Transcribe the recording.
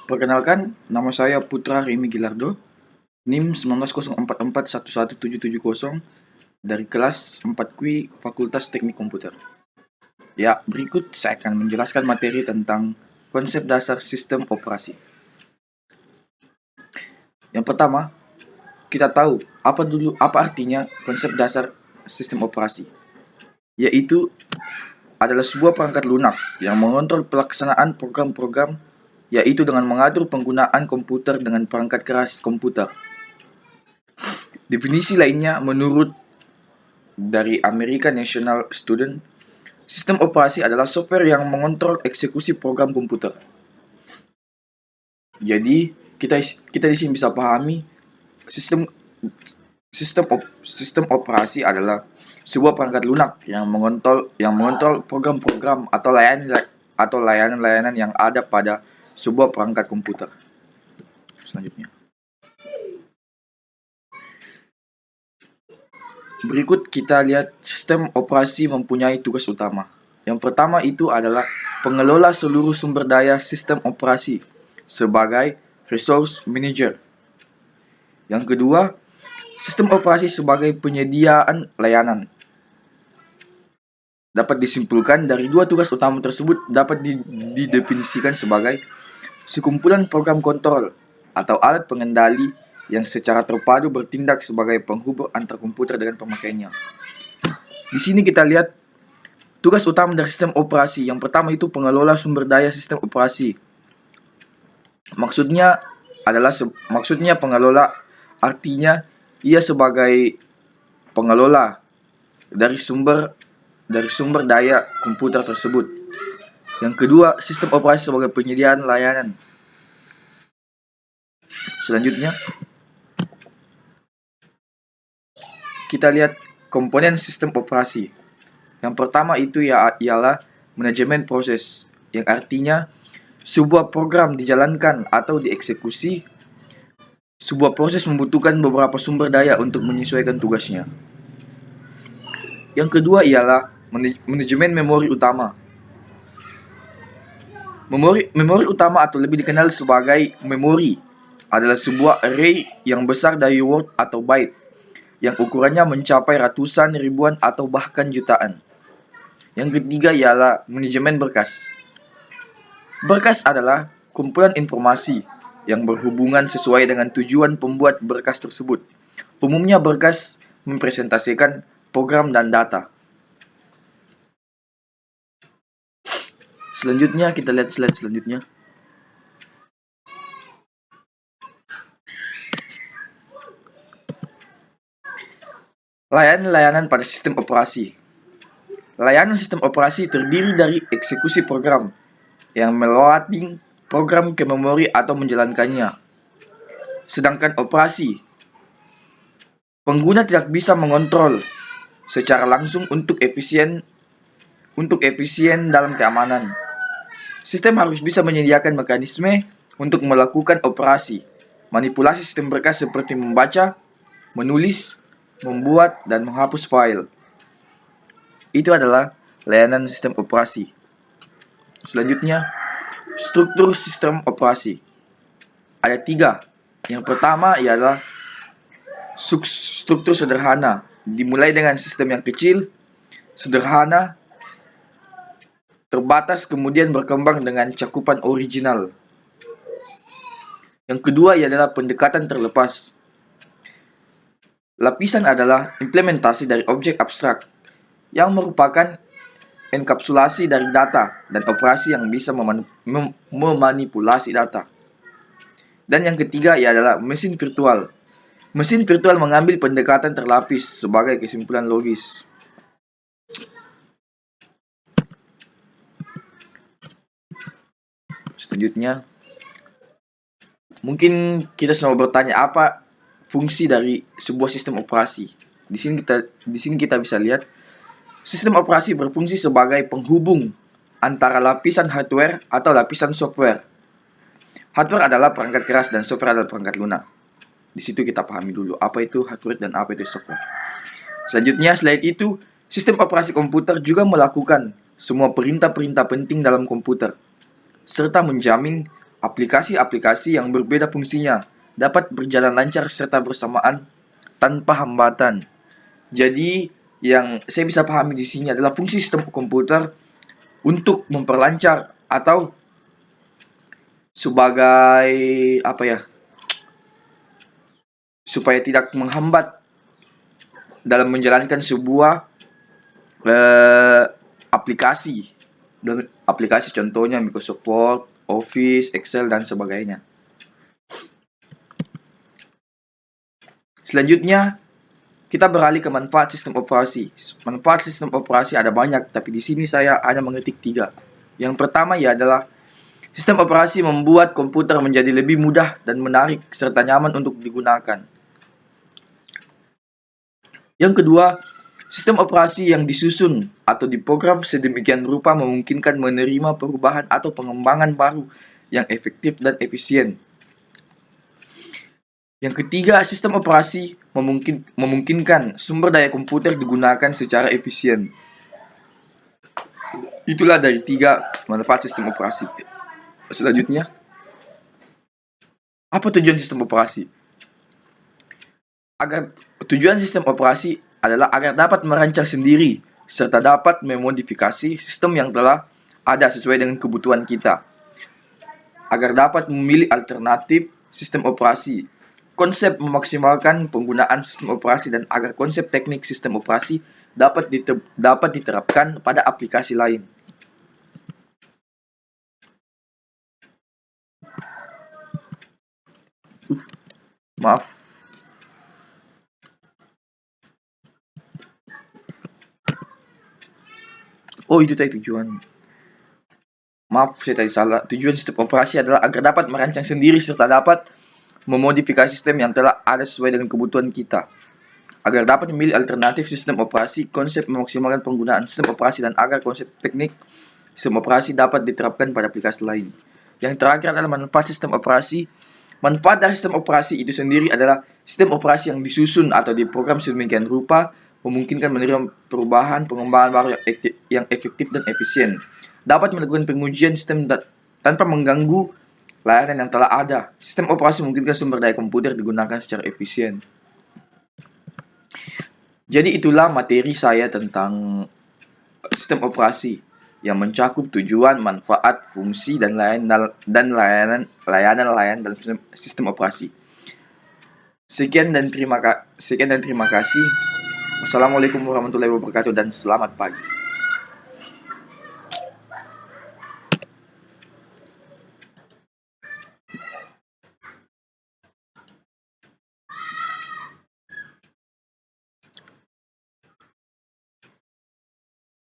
Perkenalkan, nama saya Putra Remy Gilardo, NIM 1904411770 dari kelas 4QI Fakultas Teknik Komputer. Ya, berikut saya akan menjelaskan materi tentang konsep dasar sistem operasi. Yang pertama, kita tahu apa artinya konsep dasar sistem operasi, yaitu adalah sebuah perangkat lunak yang mengontrol pelaksanaan program-program, yaitu dengan mengatur penggunaan komputer dengan perangkat keras komputer. Definisi lainnya menurut dari American National Student, sistem operasi adalah software yang mengontrol eksekusi program komputer. Jadi, kita di sini bisa pahami sistem operasi adalah sebuah perangkat lunak yang mengontrol program-program atau layanan-layanan yang ada pada sebuah perangkat komputer. Selanjutnya, berikut kita lihat sistem operasi mempunyai tugas utama. Yang pertama itu adalah pengelola seluruh sumber daya sistem operasi sebagai resource manager. Yang kedua, sistem operasi sebagai penyediaan layanan. Dapat disimpulkan dari dua tugas utama tersebut dapat didefinisikan sebagai sekumpulan program kontrol atau alat pengendali yang secara terpadu bertindak sebagai penghubung antar komputer dengan pemakainya. Di sini kita lihat tugas utama dari sistem operasi. Yang pertama itu pengelola sumber daya sistem operasi. Maksudnya pengelola artinya ia sebagai pengelola dari sumber daya komputer tersebut. Yang kedua, sistem operasi sebagai penyediaan layanan. Selanjutnya, kita lihat komponen sistem operasi. Yang pertama itu ialah manajemen proses, yang artinya sebuah program dijalankan atau dieksekusi. Sebuah proses membutuhkan beberapa sumber daya untuk menyesuaikan tugasnya. Yang kedua ialah manajemen memori utama. Memori utama atau lebih dikenal sebagai memori adalah sebuah array yang besar dari word atau byte yang ukurannya mencapai ratusan, ribuan, atau bahkan jutaan. Yang ketiga ialah manajemen berkas. Berkas adalah kumpulan informasi yang berhubungan sesuai dengan tujuan pembuat berkas tersebut. Umumnya berkas mempresentasikan program dan data. Selanjutnya kita lihat slide selanjutnya. Layanan pada sistem operasi. Layanan sistem operasi terdiri dari eksekusi program yang meloading program ke memori atau menjalankannya. Sedangkan operasi, pengguna tidak bisa mengontrol secara langsung untuk efisien dalam keamanan. Sistem harus bisa menyediakan mekanisme untuk melakukan operasi, manipulasi sistem berkas seperti membaca, menulis, membuat, dan menghapus file. Itu adalah layanan sistem operasi. Selanjutnya, struktur sistem operasi. Ada 3. Yang pertama ialah struktur sederhana, dimulai dengan sistem yang kecil, sederhana, terbatas, kemudian berkembang dengan cakupan original. Yang kedua ialah pendekatan terlepas. Lapisan adalah implementasi dari objek abstrak yang merupakan enkapsulasi dari data dan operasi yang bisa memanipulasi data. Dan yang ketiga ialah mesin virtual. Mesin virtual mengambil pendekatan terlapis sebagai kesimpulan logis. Selanjutnya, mungkin kita semua bertanya apa fungsi dari sebuah sistem operasi. Di sini kita bisa lihat sistem operasi berfungsi sebagai penghubung antara lapisan hardware atau lapisan software. Hardware adalah perangkat keras dan software adalah perangkat lunak. Di situ kita pahami dulu apa itu hardware dan apa itu software. Selanjutnya, selain itu, sistem operasi komputer juga melakukan semua perintah-perintah penting dalam komputer, serta menjamin Aplikasi-aplikasi yang berbeda fungsinya dapat berjalan lancar serta bersamaan tanpa hambatan. Jadi, yang saya bisa pahami di sini adalah fungsi sistem komputer untuk memperlancar atau sebagai apa ya? Supaya tidak menghambat dalam menjalankan sebuah aplikasi. Dan aplikasi contohnya Microsoft Word, Office, Excel dan sebagainya. Selanjutnya, kita beralih ke manfaat sistem operasi. Manfaat sistem operasi ada banyak, tapi di sini saya hanya mengetik 3. Yang pertama ya adalah sistem operasi membuat komputer menjadi lebih mudah dan menarik serta nyaman untuk digunakan. Yang kedua, sistem operasi yang disusun atau diprogram sedemikian rupa memungkinkan menerima perubahan atau pengembangan baru yang efektif dan efisien. Yang ketiga, sistem operasi memungkinkan sumber daya komputer digunakan secara efisien. Itulah dari 3 manfaat sistem operasi. Selanjutnya, apa tujuan sistem operasi? Tujuan sistem operasi adalah agar dapat merancang sendiri serta dapat memodifikasi sistem yang telah ada sesuai dengan kebutuhan kita. Agar dapat memilih alternatif sistem operasi. Konsep memaksimalkan penggunaan sistem operasi dan agar konsep teknik sistem operasi dapat diterapkan pada aplikasi lain. Maaf. Oh, itu tadi tujuan. Maaf, saya tadi salah. Tujuan sistem operasi adalah agar dapat merancang sendiri serta dapat memodifikasi sistem yang telah ada sesuai dengan kebutuhan kita. Agar dapat memilih alternatif sistem operasi, konsep memaksimalkan penggunaan sistem operasi dan agar konsep teknik sistem operasi dapat diterapkan pada aplikasi lain. Yang terakhir adalah manfaat sistem operasi. Manfaat dari sistem operasi itu sendiri adalah sistem operasi yang disusun atau diprogram sedemikian rupa memungkinkan menerima perubahan pengembangan baru yang efektif dan efisien. Dapat melakukan pengujian sistem tanpa mengganggu layanan yang telah ada. Sistem operasi memungkinkan sumber daya komputer digunakan secara efisien. Jadi itulah materi saya tentang sistem operasi yang mencakup tujuan, manfaat, fungsi, dan layanan dalam sistem operasi. Sekian dan terima kasih. Wassalamualaikum warahmatullahi wabarakatuh dan selamat pagi.